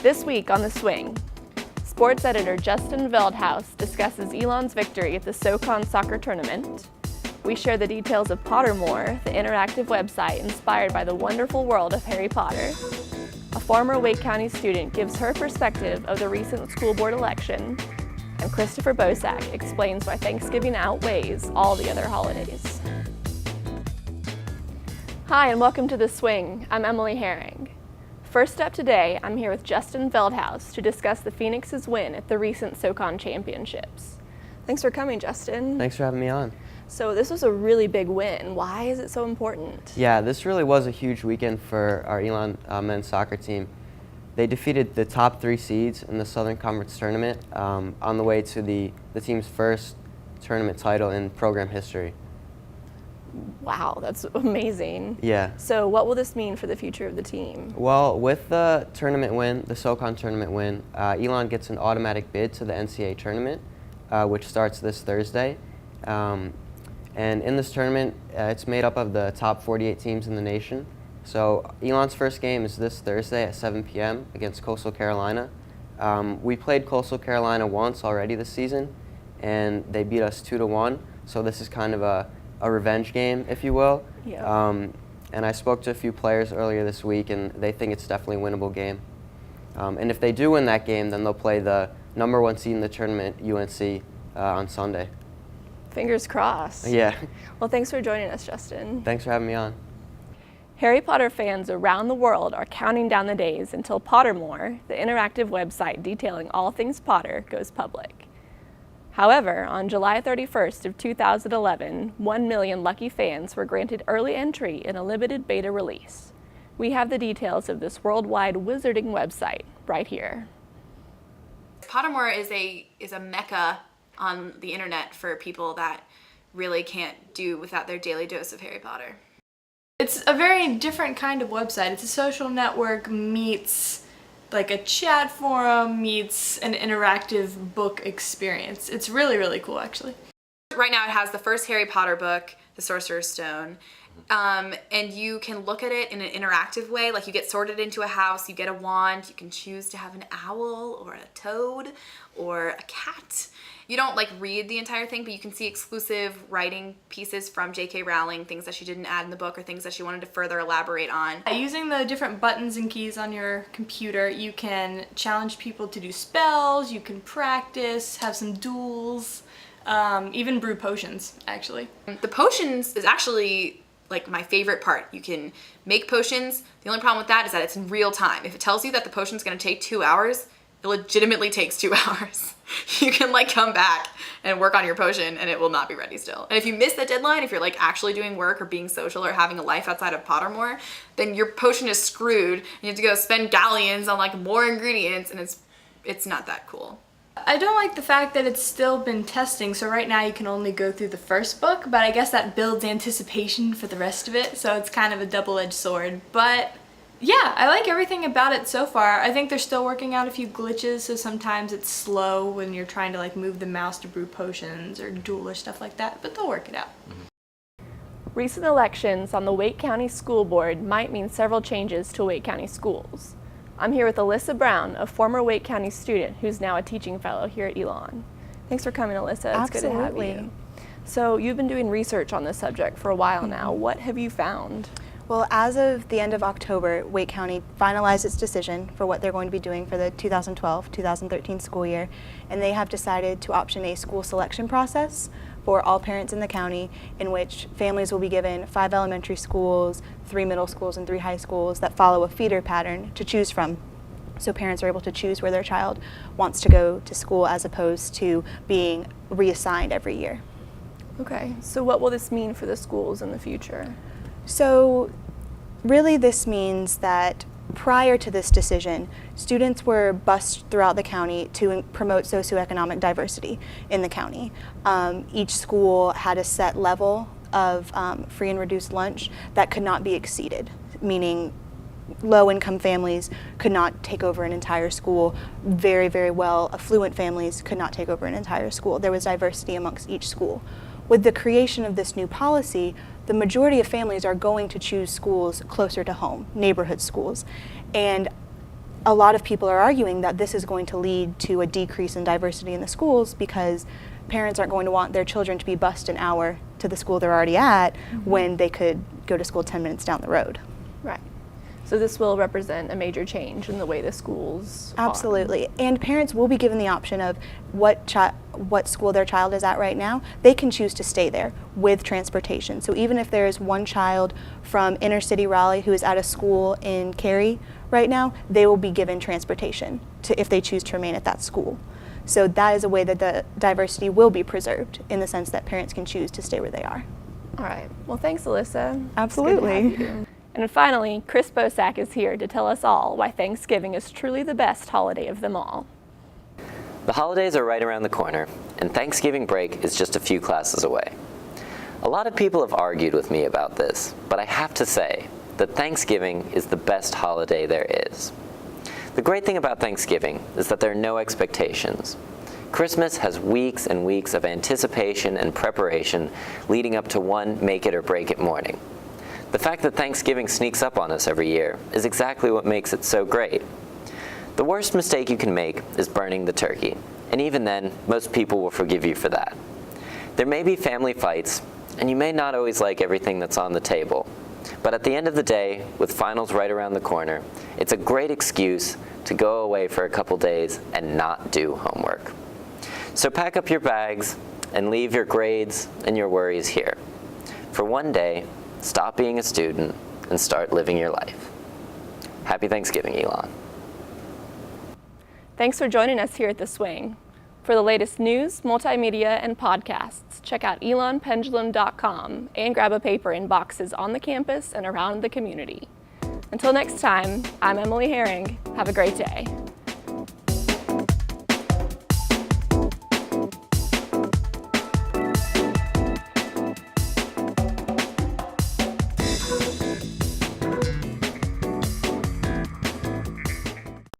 This week on The Swing, sports editor Justin Veldhuis discusses Elon's victory at the SoCon soccer tournament. We share the details of Pottermore, the interactive website inspired by the wonderful world of Harry Potter. A former Wake County student gives her perspective of the recent school board election, and Christopher Bosak explains why Thanksgiving outweighs all the other holidays. Hi, and welcome to The Swing. I'm Emily Herring. First up today, I'm here with Justin Veldhuis to discuss the Phoenix's win at the recent SoCon championships. Thanks for coming, Justin. Thanks for having me on. So this was a really big win. Why is it so important? Yeah, this really was a huge weekend for our Elon men's soccer team. They defeated the top 3 seeds in the Southern Conference tournament on the way to the team's first tournament title in program history. Wow, that's amazing. Yeah. So what will this mean for the future of the team? Well, with the tournament win, the SoCon tournament win, Elon gets an automatic bid to the NCAA tournament, which starts this Thursday. And in this tournament, it's made up of the top 48 teams in the nation. So Elon's first game is this Thursday at 7 p.m. against Coastal Carolina. We played Coastal Carolina once already this season, and they beat us 2-1. So this is kind of a revenge game, if you will. Yeah. And I spoke to a few players earlier this week, and they think it's definitely a winnable game. And if they do win that game, then they'll play the number 1 seed in the tournament, UNC, on Sunday. Fingers crossed. Yeah. Well, thanks for joining us, Justin. Thanks for having me on. Harry Potter fans around the world are counting down the days until Pottermore, the interactive website detailing all things Potter, goes public. However, on July 31st of 2011, 1 million lucky fans were granted early entry in a limited beta release. We have the details of this worldwide wizarding website right here. Pottermore is a mecca on the internet for people that really can't do without their daily dose of Harry Potter. It's a very different kind of website. It's a social network meets like a chat forum meets an interactive book experience. It's really, really cool, actually. Right now it has the first Harry Potter book, The Sorcerer's Stone, and you can look at it in an interactive way. Like, you get sorted into a house, you get a wand, you can choose to have an owl or a toad or a cat. You don't read the entire thing, but you can see exclusive writing pieces from J.K. Rowling, things that she didn't add in the book or things that she wanted to further elaborate on. Using the different buttons and keys on your computer, you can challenge people to do spells, you can practice, have some duels, even brew potions, actually. The potions is actually my favorite part. You can make potions. The only problem with that is that it's in real time. If it tells you that the potion's gonna take 2 hours, it legitimately takes 2 hours. You can come back and work on your potion and it will not be ready still. And if you miss the deadline, if you're actually doing work or being social or having a life outside of Pottermore, then your potion is screwed and you have to go spend galleons on more ingredients, and it's not that cool. I don't like the fact that it's still been testing, so right now you can only go through the first book, but I guess that builds anticipation for the rest of it, so it's kind of a double-edged sword. But yeah, I like everything about it so far. I think they're still working out a few glitches, so sometimes it's slow when you're trying to move the mouse to brew potions or duel or stuff like that, but they'll work it out. Recent elections on the Wake County School Board might mean several changes to Wake County schools. I'm here with Alyssa Brown, a former Wake County student who's now a teaching fellow here at Elon. Thanks for coming, Alyssa. It's good to have you. So you've been doing research on this subject for a while now. What have you found? Well, as of the end of October, Wake County finalized its decision for what they're going to be doing for the 2012-2013 school year, and they have decided to option a school selection process for all parents in the county, in which families will be given 5 elementary schools, 3 middle schools, and 3 high schools that follow a feeder pattern to choose from. So parents are able to choose where their child wants to go to school as opposed to being reassigned every year. Okay, so what will this mean for the schools in the future? So really this means that prior to this decision, students were bused throughout the county to promote socioeconomic diversity in the county. Each school had a set level of free and reduced lunch that could not be exceeded, meaning low-income families could not take over an entire school. Very, very well affluent families could not take over an entire school. There was diversity amongst each school. With the creation of this new policy, the majority of families are going to choose schools closer to home, neighborhood schools. And a lot of people are arguing that this is going to lead to a decrease in diversity in the schools because parents aren't going to want their children to be bused an hour to the school they're already at when they could go to school 10 minutes down the road. Right. So this will represent a major change in the way the schools Absolutely. And parents will be given the option of what school their child is at right now. They can choose to stay there with transportation. So even if there's one child from inner city Raleigh who is at a school in Cary right now, they will be given transportation if they choose to remain at that school. So that is a way that the diversity will be preserved in the sense that parents can choose to stay where they are. All right. Well, thanks, Alyssa. Absolutely. It's good to have you. And finally, Chris Bosak is here to tell us all why Thanksgiving is truly the best holiday of them all. The holidays are right around the corner, and Thanksgiving break is just a few classes away. A lot of people have argued with me about this, but I have to say that Thanksgiving is the best holiday there is. The great thing about Thanksgiving is that there are no expectations. Christmas has weeks and weeks of anticipation and preparation leading up to one make it or break it morning. The fact that Thanksgiving sneaks up on us every year is exactly what makes it so great. The worst mistake you can make is burning the turkey, and even then, most people will forgive you for that. There may be family fights, and you may not always like everything that's on the table, but at the end of the day, with finals right around the corner, it's a great excuse to go away for a couple days and not do homework. So pack up your bags and leave your grades and your worries here. For one day, stop being a student and start living your life. Happy Thanksgiving, Elon. Thanks for joining us here at The Swing. For the latest news, multimedia, and podcasts, check out elonpendulum.com and grab a paper in boxes on the campus and around the community. Until next time, I'm Emily Herring. Have a great day.